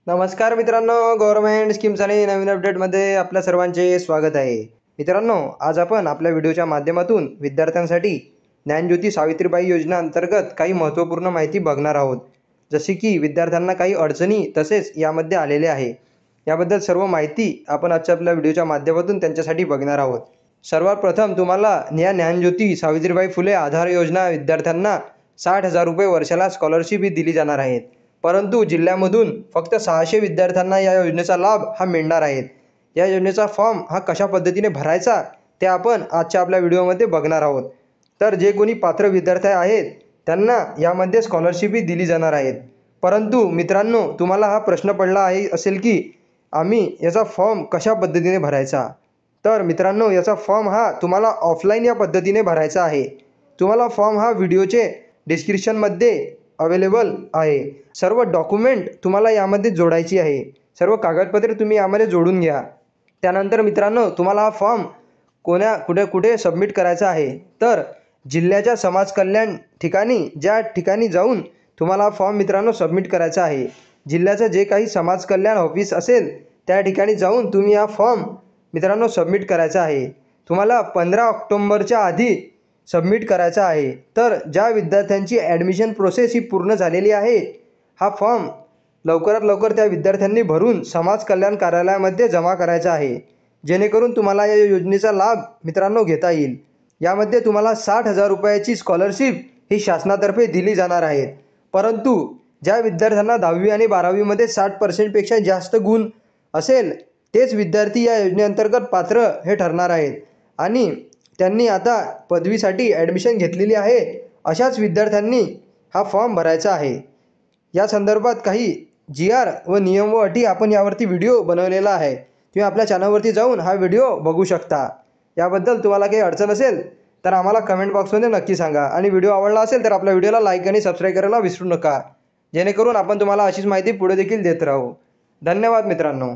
नमस्कार मित्रांनो, government schemes आणि नवीन अपडेटमध्ये आपल्या सर्वांचे स्वागत आहे. मित्रांनो, आज आपण आपल्या व्हिडिओच्या माध्यमातून विद्यार्थ्यांसाठी ज्ञानज्योती सावित्रीबाई योजना अंतर्गत काही महत्त्वपूर्ण माहिती बघणार आहोत. जशी की विद्यार्थ्यांना काही अडचणी तसेच यामध्ये आलेले आहे. याबद्दल सर्व माहिती आपण आजच्या आपल्या व्हिडिओच्या माध्यमातून त्यांच्यासाठी बघणार आहोत. सर्वात प्रथम तुम्हाला या ज्ञानज्योती सावित्रीबाई फुले आधार योजना विद्यार्थ्यांना 60,000 रुपये वर्षाला स्कॉलरशिप ही दिली जाणार आहेत. परंतु जिल्ह्यामधून फक्त 600 विद्यार्थ्यांना या योजनेचा लाभ हा मिळणार आहे. या योजनेचा फॉर्म हा कशा पद्धतीने भरायचा ते आपण आजच्या आपल्या व्हिडिओमध्ये बघणार आहोत. तर जे कोणी पात्र विद्यार्थी आहेत त्यांना यामध्ये स्कॉलरशिप ही दिली जाणार आहेत. परंतु मित्रांनो, तुम्हाला हा प्रश्न पडला आहे असेल की आम्ही याचा फॉर्म कशा पद्धतीने भरायचा. तर मित्रांनो, याचा फॉर्म हा तुम्हाला ऑफलाईन या पद्धतीने भरायचा आहे. तुम्हाला फॉर्म हा व्हिडिओचे डिस्क्रिप्शनमध्ये अवेलेबल आहे. सर्व डॉक्युमेंट तुम्हाला यामध्ये जोडायची आहे. सर्व कागदपत्रे तुम्ही यामध्ये जोडून घ्या. त्यानंतर मित्रांनो, तुम्हाला हा फॉर्म कुठे सबमिट करायचा आहे. तर जिल्ह्याच्या समाज कल्याण ठिकाणी ज्या ठिकाणी जाऊन तुम्हाला हा फॉर्म मित्रांनो सबमिट करायचा आहे. जिल्ह्याचं जे काही समाज कल्याण ऑफिस असेल त्या ठिकाणी जाऊन तुम्ही हा फॉर्म मित्रांनो सबमिट करायचा आहे. तुम्हाला 15 ऑक्टोंबरच्या आधी सबमिट करायचा आहे. तर ज्या विद्यार्थ्यांची ॲडमिशन प्रोसेस ही पूर्ण झालेली आहे, हा फॉर्म लवकरात लवकर त्या विद्यार्थ्यांनी भरून समाज कल्याण कार्यालयामध्ये जमा करायचा आहे. जेणेकरून तुम्हाला या योजनेचा लाभ मित्रांनो घेता येईल. यामध्ये तुम्हाला 60,000 रुपयाची स्कॉलरशिप ही शासनातर्फे दिली जाणार आहे. परंतु ज्या विद्यार्थ्यांना 10वी आणि 12वीमध्ये 60% जास्त गुण असेल तेच विद्यार्थी या योजनेअंतर्गत पात्र हे ठरणार आहेत. आणि त्यांनी आता पदवीसाठी ॲडमिशन घेतलेली आहे अशाच विद्यार्थ्यांनी हा फॉर्म भरायचा आहे. या संदर्भात काही GR व नियम व अटी आपण यावरती व्हिडिओ बनवलेला आहे. तुम्ही आपल्या चॅनलवरती जाऊन हा व्हिडिओ बघू शकता. याबद्दल तुम्हाला काही अडचण असेल तर आम्हाला कमेंट बॉक्समध्ये नक्की सांगा. आणि व्हिडिओ आवडला असेल तर आपल्या व्हिडिओला लाईक आणि सबस्क्राईब करायला विसरू नका. जेणेकरून आपण तुम्हाला अशीच माहिती पुढे देखील देत राहू. धन्यवाद मित्रांनो.